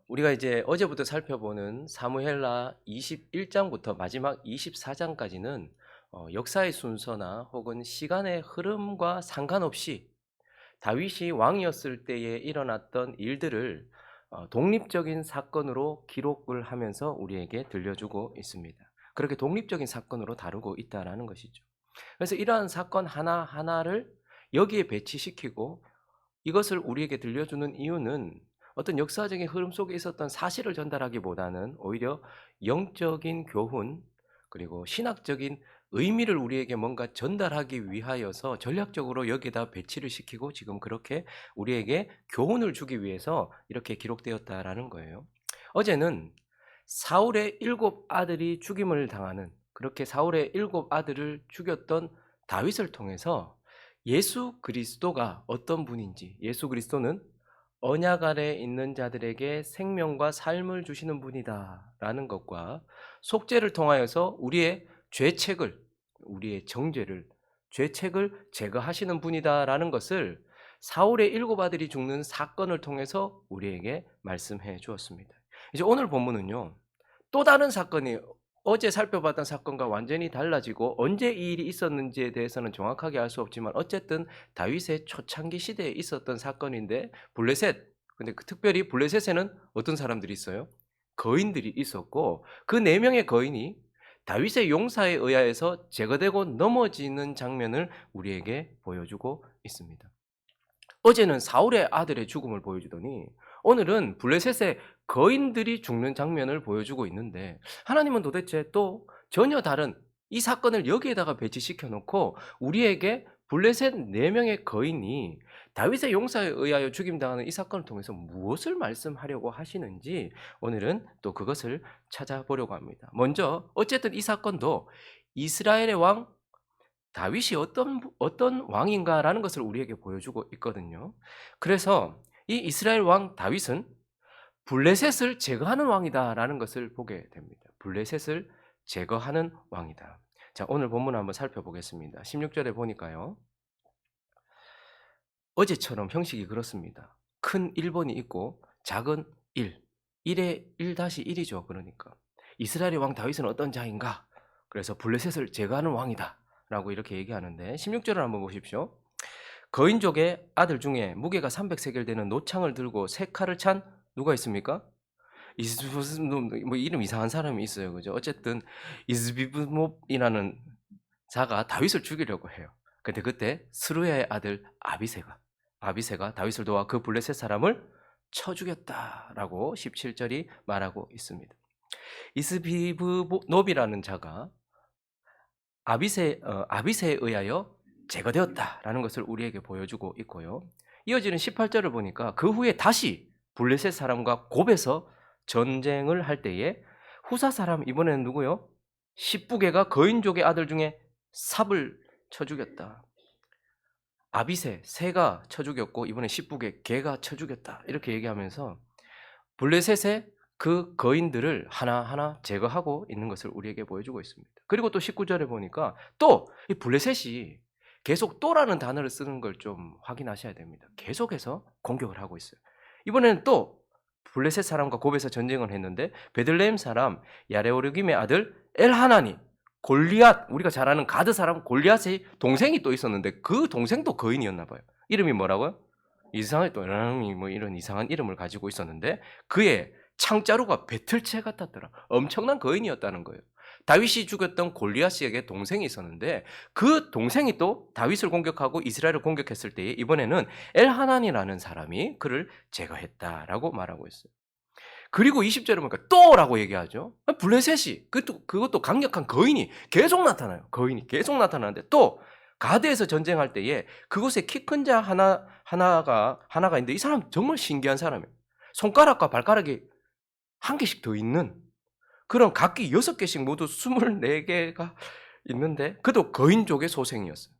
우리가 이제 어제부터 살펴보는 사무엘하 21장부터 마지막 24장까지는 역사의 순서나 혹은 시간의 흐름과 상관없이 다윗이 왕이었을 때에 일어났던 일들을 독립적인 사건으로 기록을 하면서 우리에게 들려주고 있습니다. 그렇게 독립적인 사건으로 다루고 있다는 것이죠. 그래서 이러한 사건 하나하나를 여기에 배치시키고 이것을 우리에게 들려주는 이유는 어떤 역사적인 흐름 속에 있었던 사실을 전달하기보다는 오히려 영적인 교훈 그리고 신학적인 의미를 우리에게 뭔가 전달하기 위하여서 전략적으로 여기에다 배치를 시키고 지금 그렇게 우리에게 교훈을 주기 위해서 이렇게 기록되었다라는 거예요. 어제는 사울의 7 아들이 죽임을 당하는 그렇게 사울의 7 아들을 죽였던 다윗을 통해서 예수 그리스도가 어떤 분인지, 예수 그리스도는 언약 아래 있는 자들에게 생명과 삶을 주시는 분이다라는 것과 속죄를 통하여서 우리의 정죄를 죄책을 제거하시는 분이다라는 것을 사울의 7 아들이 죽는 사건을 통해서 우리에게 말씀해 주었습니다. 이제 오늘 본문은요. 또 다른 사건이 어제 살펴봤던 사건과 완전히 달라지고 언제 이 일이 있었는지에 대해서는 정확하게 알 수 없지만 어쨌든 다윗의 초창기 시대에 있었던 사건인데 블레셋. 근데 특별히 블레셋에는 어떤 사람들이 있어요? 거인들이 있었고 그 4명의 거인이 다윗의 용사에 의하여서 제거되고 넘어지는 장면을 우리에게 보여주고 있습니다. 어제는 사울의 아들의 죽음을 보여주더니 오늘은 블레셋의 거인들이 죽는 장면을 보여주고 있는데 하나님은 도대체 또 전혀 다른 이 사건을 여기에다가 배치시켜 놓고 우리에게 블레셋 4명의 거인이 다윗의 용사에 의하여 죽임당하는 이 사건을 통해서 무엇을 말씀하려고 하시는지 오늘은 또 그것을 찾아보려고 합니다. 먼저 어쨌든 이 사건도 이스라엘의 왕 다윗이 어떤 왕인가라는 것을 우리에게 보여주고 있거든요. 그래서 이 이스라엘 왕 다윗은 블레셋을 제거하는 왕이다라는 것을 보게 됩니다. 블레셋을 제거하는 왕이다. 자, 오늘 본문 한번 살펴보겠습니다. 16절에 보니까요. 어제처럼 형식이 그렇습니다. 큰 1번이 있고 작은 1. 1에 1-1이죠. 그러니까 이스라엘의 왕 다윗은 어떤 자인가? 그래서 블레셋을 제거하는 왕이다. 라고 이렇게 얘기하는데 16절을 한번 보십시오. 거인족의 아들 중에 무게가 300세겔 되는 노창을 들고 세 칼을 찬 누가 있습니까? 뭐 이름 이상한 사람이 있어요. 그죠? 어쨌든 이스비브몹이라는 자가 다윗을 죽이려고 해요. 근데 그때 스루야의 아들 아비새가 다윗을 도와 그 블레셋 사람을 쳐 죽였다라고 17절이 말하고 있습니다. 이스비브노비라는 자가 아비새에 의하여 제거되었다라는 것을 우리에게 보여주고 있고요. 이어지는 18절을 보니까 그 후에 다시 블레셋 사람과 곱에서 전쟁을 할 때에 후사 사람 이번에는 누구요? 십부개가 거인족의 아들 중에 삽을 쳐 죽였다. 새가 쳐 죽였고 이번에 십부개 개가 쳐 죽였다. 이렇게 얘기하면서 블레셋의 그 거인들을 하나하나 제거하고 있는 것을 우리에게 보여주고 있습니다. 그리고 또 19절에 보니까 또 이 블레셋이 계속 또라는 단어를 쓰는 걸 좀 확인하셔야 됩니다. 계속해서 공격을 하고 있어요. 이번에는 또 블레셋 사람과 곱에서 전쟁을 했는데 베들레헴 사람 야레오르김의 아들 엘하나니 골리앗, 우리가 잘 아는 가드 사람 골리앗의 동생이 또 있었는데 그 동생도 거인이었나 봐요. 이름이 뭐라고요? 이상하게 또 뭐 이런 이상한 이름을 가지고 있었는데 그의 창자루가 배틀채 같았더라. 엄청난 거인이었다는 거예요. 다윗이 죽였던 골리앗에게 동생이 있었는데 그 동생이 또 다윗을 공격하고 이스라엘을 공격했을 때에 이번에는 엘하난이라는 사람이 그를 제거했다라고 말하고 있어요. 그리고 20절에 보니까 또라고 얘기하죠. 블레셋이 그것도 강력한 거인이 계속 나타나요. 거인이 계속 나타나는데 또 가드에서 전쟁할 때에 그곳에 키 큰 자 하나가 있는데 이 사람 정말 신기한 사람이에요. 손가락과 발가락이 한 개씩 더 있는 그런 각기 6개씩 모두 24개가 있는데 그도 거인족의 소생이었어요.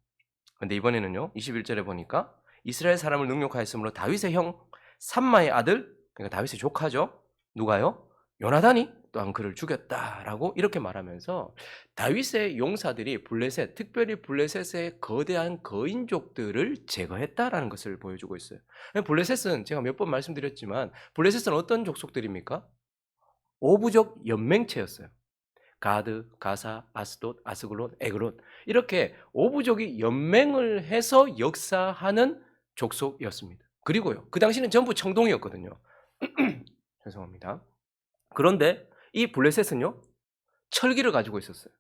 근데 이번에는요. 21절에 보니까 이스라엘 사람을 능욕하였으므로 다윗의 형 삼마의 아들, 그러니까 다윗의 조카죠. 누가요? 요나단이 또한 그를 죽였다라고 이렇게 말하면서 다윗의 용사들이 블레셋, 특별히 블레셋의 거대한 거인족들을 제거했다라는 것을 보여주고 있어요. 블레셋은 제가 몇 번 말씀드렸지만 블레셋은 어떤 족속들입니까? 오부족 연맹체였어요. 가드, 가사, 아스돗, 아스글론, 에그론 이렇게 오부족이 연맹을 해서 역사하는 족속이었습니다. 그리고요, 그 당시는 전부 청동이었거든요. 죄송합니다. 그런데 이 블레셋은요, 철기를 가지고 있었어요.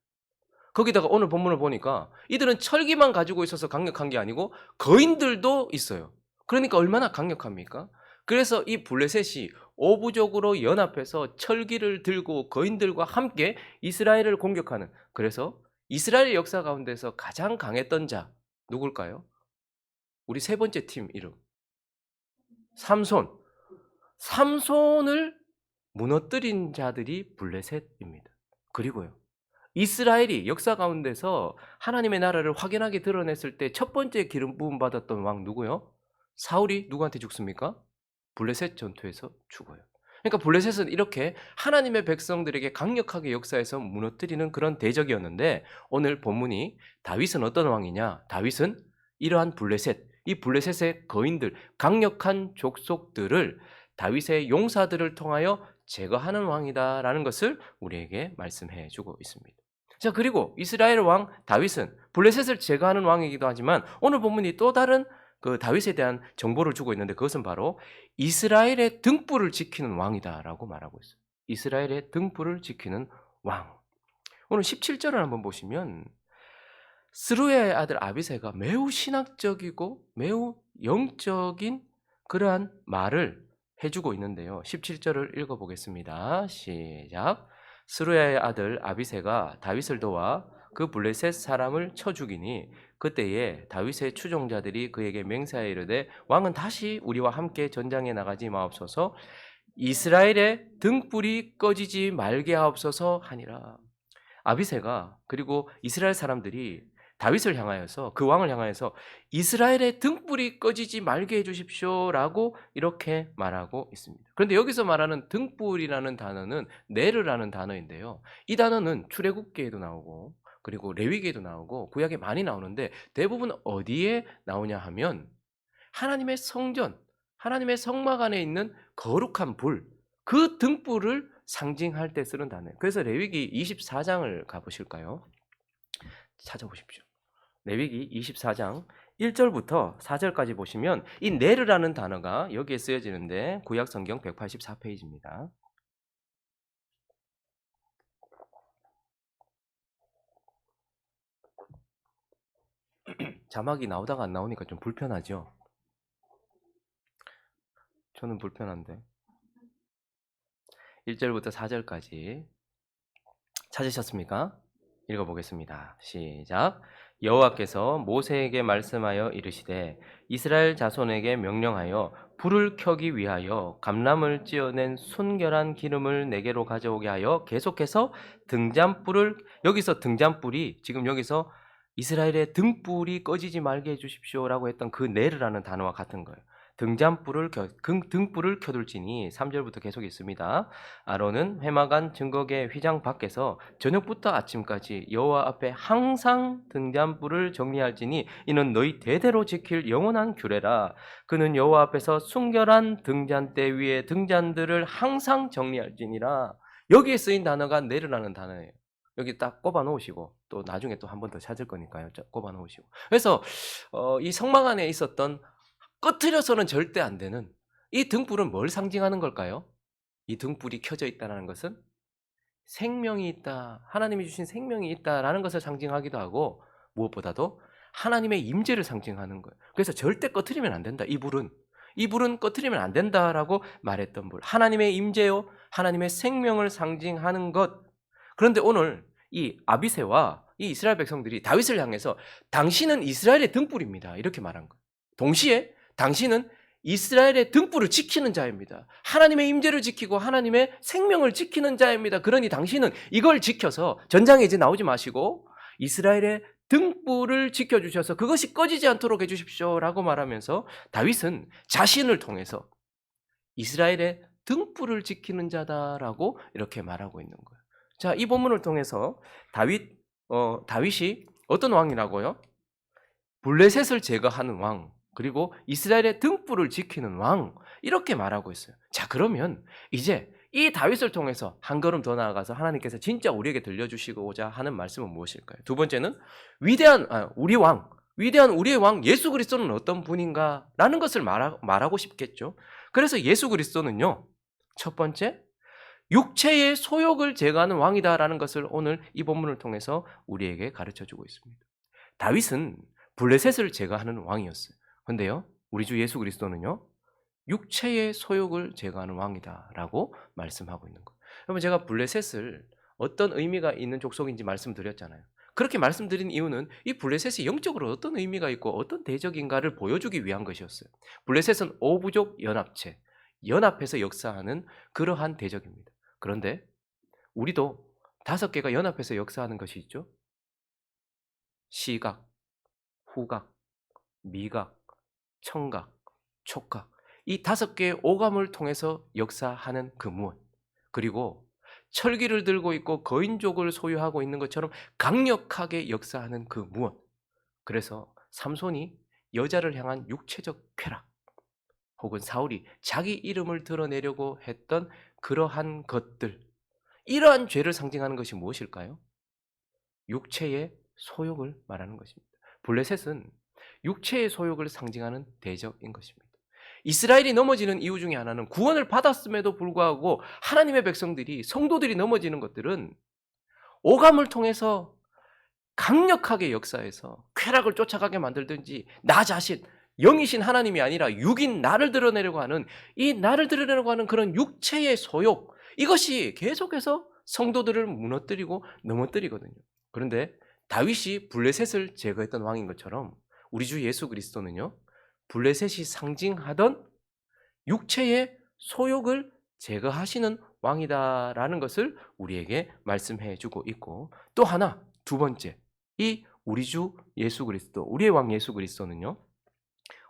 거기다가 오늘 본문을 보니까 이들은 철기만 가지고 있어서 강력한 게 아니고 거인들도 있어요. 그러니까 얼마나 강력합니까? 그래서 이 블레셋이 오부족으로 연합해서 철기를 들고 거인들과 함께 이스라엘을 공격하는, 그래서 이스라엘 역사 가운데서 가장 강했던 자 누굴까요? 우리 세 번째 팀 이름 삼손. 삼손을 무너뜨린 자들이 블레셋입니다. 그리고요, 이스라엘이 역사 가운데서 하나님의 나라를 확연하게 드러냈을 때 첫 번째 기름 부음 받았던 왕 누구요? 사울이 누구한테 죽습니까? 블레셋 전투에서 죽어요. 그러니까 블레셋은 이렇게 하나님의 백성들에게 강력하게 역사해서 무너뜨리는 그런 대적이었는데, 오늘 본문이 다윗은 어떤 왕이냐? 다윗은 이러한 블레셋, 이 블레셋의 거인들, 강력한 족속들을 다윗의 용사들을 통하여 제거하는 왕이다라는 것을 우리에게 말씀해 주고 있습니다. 자, 그리고 이스라엘 왕 다윗은 블레셋을 제거하는 왕이기도 하지만 오늘 본문이 또 다른 그 다윗에 대한 정보를 주고 있는데, 그것은 바로 이스라엘의 등불을 지키는 왕이다라고 말하고 있어요. 이스라엘의 등불을 지키는 왕. 오늘 17절을 한번 보시면 스루야의 아들 아비새가 매우 신학적이고 매우 영적인 그러한 말을 해주고 있는데요. 17절을 읽어보겠습니다. 시작. 스루야의 아들 아비새가 다윗을 도와 그 블레셋 사람을 쳐 죽이니 그때에 다윗의 추종자들이 그에게 맹세하여 이르되 왕은 다시 우리와 함께 전장에 나가지 마옵소서, 이스라엘의 등불이 꺼지지 말게 하옵소서 하니라. 아비새가, 그리고 이스라엘 사람들이 다윗을 향하여서, 그 왕을 향하여서 이스라엘의 등불이 꺼지지 말게 해주십시오라고 이렇게 말하고 있습니다. 그런데 여기서 말하는 등불이라는 단어는 네르라는 단어인데요, 이 단어는 출애굽기에도 나오고 그리고 레위기에도 나오고 구약에 많이 나오는데 대부분 어디에 나오냐 하면 하나님의 성전, 하나님의 성막 안에 있는 거룩한 불, 그 등불을 상징할 때 쓰는 단어예요. 그래서 레위기 24장을 가보실까요? 찾아보십시오. 레위기 24장 1절부터 4절까지 보시면 이 네르라는 단어가 여기에 쓰여지는데 구약 성경 184페이지입니다. 자막이 나오다가 안 나오니까 좀 불편하죠? 저는 불편한데. 1절부터 4절까지 찾으셨습니까? 읽어보겠습니다. 시작. 여호와께서 모세에게 말씀하여 이르시되 이스라엘 자손에게 명령하여 불을 켜기 위하여 감람을 찌어낸 순결한 기름을 내게로 가져오게 하여 계속해서 등잔불을, 여기서 등잔불이 지금 여기서 이스라엘의 등불이 꺼지지 말게 해주십시오라고 했던 그 네르라는 단어와 같은 거예요. 등불을 켜둘지니 3절부터 계속 있습니다. 아론은 회막안 증거계 휘장 밖에서 저녁부터 아침까지 여호와 앞에 항상 등잔불을 정리할지니 이는 너희 대대로 지킬 영원한 규례라. 그는 여호와 앞에서 순결한 등잔대 위에 등잔들을 항상 정리할지니라. 여기에 쓰인 단어가 네르라는 단어예요. 여기 딱 꼽아 놓으시고 또 나중에 또 한 번 더 찾을 거니까요. 꼽아 놓으시고. 그래서 이 성막 안에 있었던 꺼트려서는 절대 안 되는 이 등불은 뭘 상징하는 걸까요? 이 등불이 켜져 있다는 것은 생명이 있다, 하나님이 주신 생명이 있다라는 것을 상징하기도 하고, 무엇보다도 하나님의 임재를 상징하는 거예요. 그래서 절대 꺼트리면 안 된다. 이 불은 꺼트리면 안 된다라고 말했던 불, 하나님의 임재요, 하나님의 생명을 상징하는 것. 그런데 오늘 이 아비새와 이 이스라엘 백성들이 다윗을 향해서 당신은 이스라엘의 등불입니다, 이렇게 말한 거예요. 동시에 당신은 이스라엘의 등불을 지키는 자입니다. 하나님의 임재를 지키고 하나님의 생명을 지키는 자입니다. 그러니 당신은 이걸 지켜서 전장에 이제 나오지 마시고 이스라엘의 등불을 지켜주셔서 그것이 꺼지지 않도록 해주십시오라고 말하면서 다윗은 자신을 통해서 이스라엘의 등불을 지키는 자다라고 이렇게 말하고 있는 거예요. 자, 이 본문을 통해서 다윗이 어떤 왕이라고요? 블레셋을 제거하는 왕, 그리고 이스라엘의 등불을 지키는 왕, 이렇게 말하고 있어요. 자, 그러면 이제 이 다윗을 통해서 한 걸음 더 나아가서 하나님께서 진짜 우리에게 들려주시고자 하는 말씀은 무엇일까요? 두 번째는 위대한 우리의 왕 예수 그리스도는 어떤 분인가라는 것을 말하고 싶겠죠. 그래서 예수 그리스도는요, 첫 번째, 육체의 소욕을 제거하는 왕이다라는 것을 오늘 이 본문을 통해서 우리에게 가르쳐주고 있습니다. 다윗은 블레셋을 제거하는 왕이었어요. 그런데요, 우리 주 예수 그리스도는요, 육체의 소욕을 제거하는 왕이다라고 말씀하고 있는 거예요. 여러분, 제가 블레셋을 어떤 의미가 있는 족속인지 말씀드렸잖아요. 그렇게 말씀드린 이유는 이 블레셋이 영적으로 어떤 의미가 있고 어떤 대적인가를 보여주기 위한 것이었어요. 블레셋은 오부족 연합체, 연합해서 역사하는 그러한 대적입니다. 그런데 우리도 5개가 연합해서 역사하는 것이 있죠. 시각, 후각, 미각, 청각, 촉각, 이 5개의 오감을 통해서 역사하는 그 무엇, 그리고 철기를 들고 있고 거인족을 소유하고 있는 것처럼 강력하게 역사하는 그 무엇. 그래서 삼손이 여자를 향한 육체적 쾌락, 혹은 사울이 자기 이름을 드러내려고 했던 그러한 것들, 이러한 죄를 상징하는 것이 무엇일까요? 육체의 소욕을 말하는 것입니다. 블레셋은 육체의 소욕을 상징하는 대적인 것입니다. 이스라엘이 넘어지는 이유 중에 하나는 구원을 받았음에도 불구하고 하나님의 백성들이, 성도들이 넘어지는 것들은 오감을 통해서 강력하게 역사해서 쾌락을 쫓아가게 만들든지, 나 자신, 영이신 하나님이 아니라 육인 나를 드러내려고 하는, 이 나를 드러내려고 하는 그런 육체의 소욕, 이것이 계속해서 성도들을 무너뜨리고 넘어뜨리거든요. 그런데 다윗이 블레셋을 제거했던 왕인 것처럼 우리 주 예수 그리스도는요, 블레셋이 상징하던 육체의 소욕을 제거하시는 왕이다라는 것을 우리에게 말씀해 주고 있고, 또 하나, 두 번째, 이 우리 주 예수 그리스도, 우리의 왕 예수 그리스도는요,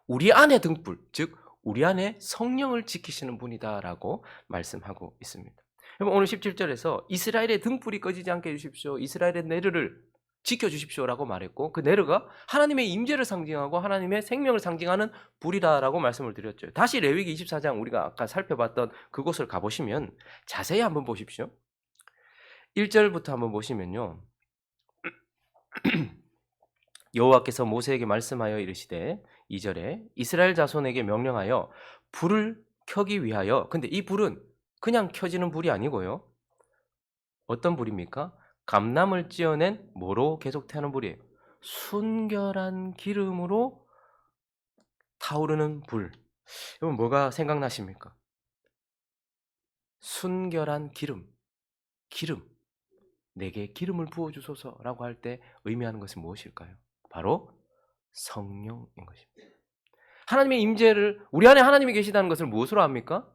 우리 안의 등불, 즉 우리 안에 성령을 지키시는 분이다라고 말씀하고 있습니다. 여러분, 오늘 17절에서 이스라엘의 등불이 꺼지지 않게 해주십시오, 이스라엘의 내르를 지켜주십시오라고 말했고, 그 내르가 하나님의 임재를 상징하고 하나님의 생명을 상징하는 불이다라고 말씀을 드렸죠. 다시 레위기 24장, 우리가 아까 살펴봤던 그곳을 가보시면 자세히 한번 보십시오. 1절부터 한번 보시면요, 여호와께서 모세에게 말씀하여 이르시되, 2절에 이스라엘 자손에게 명령하여 불을 켜기 위하여, 근데 이 불은 그냥 켜지는 불이 아니고요, 어떤 불입니까? 감람을 찧어낸 뭐로 계속 태우는 불이에요? 순결한 기름으로 타오르는 불. 여러분, 뭐가 생각나십니까? 순결한 기름, 기름. 내게 기름을 부어주소서라고 할 때 의미하는 것은 무엇일까요? 바로 성령인 것입니다. 하나님의 임재를, 우리 안에 하나님이 계시다는 것을 무엇으로 압니까?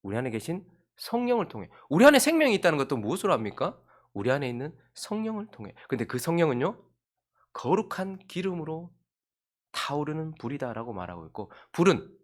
우리 안에 계신 성령을 통해. 우리 안에 생명이 있다는 것도 무엇으로 압니까? 우리 안에 있는 성령을 통해. 근데 그 성령은요, 거룩한 기름으로 타오르는 불이다라고 말하고 있고, 불은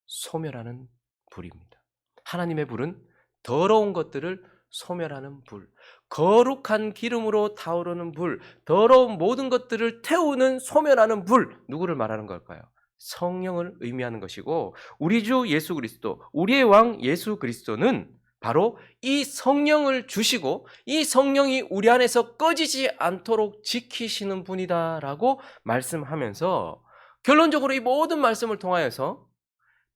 소멸하는 불입니다. 하나님의 불은 더러운 것들을 소멸하는 불, 거룩한 기름으로 타오르는 불, 더러운 모든 것들을 태우는 소멸하는 불, 누구를 말하는 걸까요? 성령을 의미하는 것이고, 우리 주 예수 그리스도, 우리의 왕 예수 그리스도는 바로 이 성령을 주시고 이 성령이 우리 안에서 꺼지지 않도록 지키시는 분이다라고 말씀하면서, 결론적으로 이 모든 말씀을 통하여서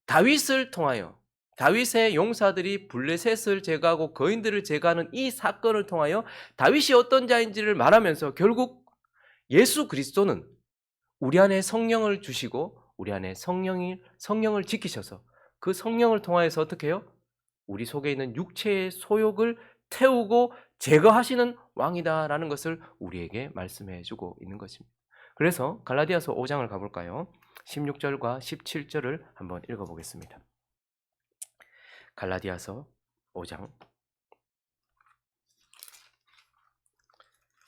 다윗을 통하여, 다윗의 용사들이 블레셋을 제거하고 거인들을 제거하는 이 사건을 통하여 다윗이 어떤 자인지를 말하면서, 결국 예수 그리스도는 우리 안에 성령을 주시고 우리 안에 성령을 지키셔서 그 성령을 통하여서 어떻게 해요? 우리 속에 있는 육체의 소욕을 태우고 제거하시는 왕이다라는 것을 우리에게 말씀해 주고 있는 것입니다. 그래서 갈라디아서 5장을 가볼까요? 16절과 17절을 한번 읽어보겠습니다. 갈라디아서 5장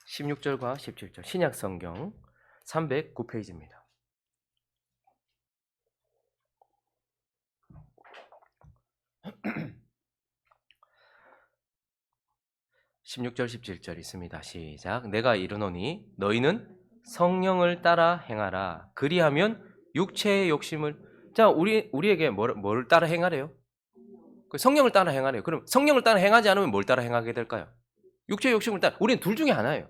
16절과 17절, 신약성경 309페이지입니다. 16절 17절 있습니다. 시작. 내가 이르노니 너희는 성령을 따라 행하라. 그리하면 육체의 욕심을 자 우리에게 뭘 따라 행하래요? 그 성령을 따라 행하래요. 그럼 성령을 따라 행하지 않으면 뭘 따라 행하게 될까요? 육체의 욕심을 따라 우리는 둘 중에 하나예요.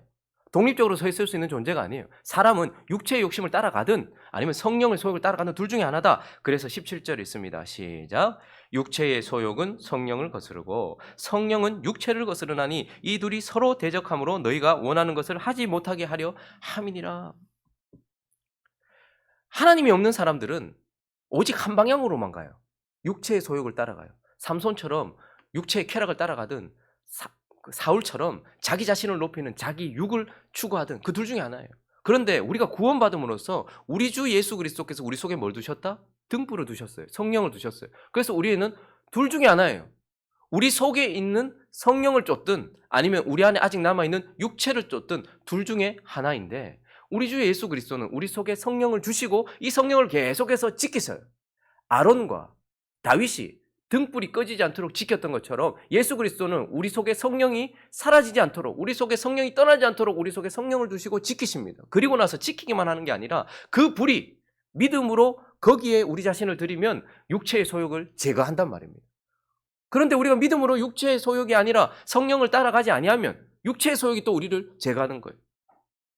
독립적으로 서 있을 수 있는 존재가 아니에요. 사람은 육체의 욕심을 따라가든 아니면 성령의 소욕을 따라가는 둘 중에 하나다. 그래서 17절 있습니다. 시작. 육체의 소욕은 성령을 거스르고 성령은 육체를 거스르나니 이 둘이 서로 대적함으로 너희가 원하는 것을 하지 못하게 하려 함이니라. 하나님이 없는 사람들은 오직 한 방향으로만 가요. 육체의 소욕을 따라가요. 삼손처럼 육체의 쾌락을 따라가든 사울처럼 자기 자신을 높이는 자기 육을 추구하든 그 둘 중에 하나예요. 그런데 우리가 구원받음으로써 우리 주 예수 그리스도께서 우리 속에 뭘 두셨다? 등불을 두셨어요. 성령을 두셨어요. 그래서 우리는 둘 중에 하나예요. 우리 속에 있는 성령을 쫓든 아니면 우리 안에 아직 남아있는 육체를 쫓든 둘 중에 하나인데 우리 주 예수 그리스도는 우리 속에 성령을 주시고 이 성령을 계속해서 지키셔요. 아론과 다윗이 등불이 꺼지지 않도록 지켰던 것처럼 예수 그리스도는 우리 속에 성령이 사라지지 않도록 우리 속에 성령이 떠나지 않도록 우리 속에 성령을 두시고 지키십니다. 그리고 나서 지키기만 하는 게 아니라 그 불이 믿음으로 거기에 우리 자신을 들이면 육체의 소욕을 제거한단 말입니다. 그런데 우리가 믿음으로 육체의 소욕이 아니라 성령을 따라가지 아니하면 육체의 소욕이 또 우리를 제거하는 거예요.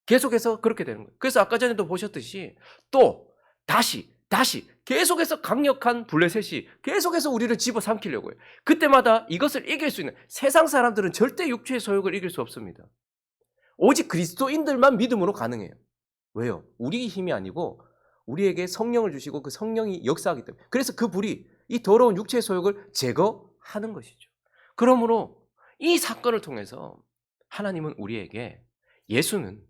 계속해서 그렇게 되는 거예요. 그래서 아까 전에도 보셨듯이 또 다시 계속해서 강력한 블레셋이 계속해서 우리를 집어삼키려고 해요. 그때마다 이것을 이길 수 있는 세상 사람들은 절대 육체의 소욕을 이길 수 없습니다. 오직 그리스도인들만 믿음으로 가능해요. 왜요? 우리 힘이 아니고 우리에게 성령을 주시고 그 성령이 역사하기 때문에. 그래서 그 불이 이 더러운 육체의 소욕을 제거하는 것이죠. 그러므로 이 사건을 통해서 하나님은 예수는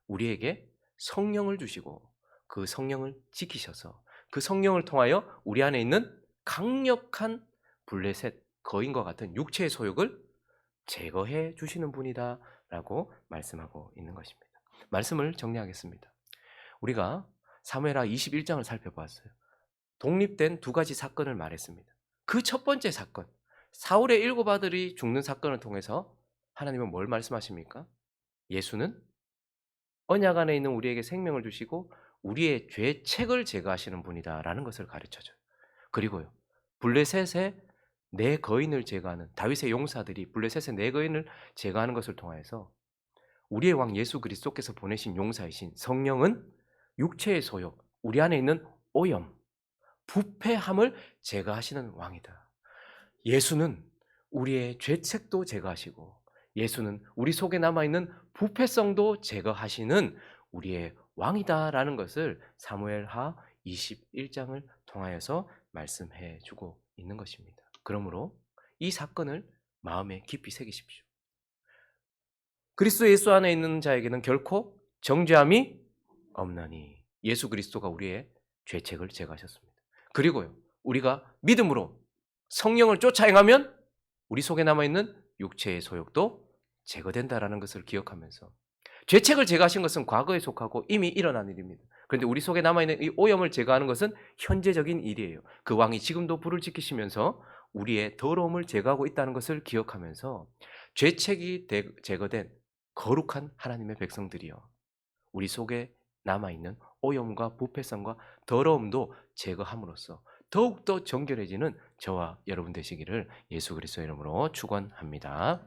우리에게 성령을 주시고 그 성령을 지키셔서 그 성령을 통하여 우리 안에 있는 강력한 블레셋 거인과 같은 육체의 소욕을 제거해 주시는 분이다라고 말씀하고 있는 것입니다. 말씀을 정리하겠습니다. 우리가 사무엘하 21장을 살펴보았어요. 독립된 두 가지 사건을 말했습니다. 그 첫 번째 사건, 사울의 7 아들이 죽는 사건을 통해서 하나님은 뭘 말씀하십니까? 예수는 언약 안에 있는 우리에게 생명을 주시고 우리의 죄책을 제거하시는 분이다라는 것을 가르쳐줘요. 그리고요, 블레셋의 4 거인을 제거하는 다윗의 용사들이 블레셋의 4 거인을 제거하는 것을 통해서 우리의 왕 예수 그리스도께서 보내신 용사이신 성령은 육체의 소욕, 우리 안에 있는 오염, 부패함을 제거하시는 왕이다. 예수는 우리의 죄책도 제거하시고 예수는 우리 속에 남아있는 부패성도 제거하시는 우리의 왕이다라는 것을 사무엘하 21장을 통하여서 말씀해 주고 있는 것입니다. 그러므로 이 사건을 마음에 깊이 새기십시오. 그리스도 예수 안에 있는 자에게는 결코 정죄함이 없나니 예수 그리스도가 우리의 죄책을 제거하셨습니다. 그리고요, 우리가 믿음으로 성령을 쫓아 행하면 우리 속에 남아있는 육체의 소욕도 제거된다라는 것을 기억하면서 죄책을 제거하신 것은 과거에 속하고 이미 일어난 일입니다. 그런데 우리 속에 남아있는 이 오염을 제거하는 것은 현재적인 일이에요. 그 왕이 지금도 불을 지키시면서 우리의 더러움을 제거하고 있다는 것을 기억하면서 죄책이 제거된 거룩한 하나님의 백성들이여 우리 속에 남아있는 오염과 부패성과 더러움도 제거함으로써 더욱더 정결해지는 저와 여러분 되시기를 예수 그리스도의 이름으로 축원합니다.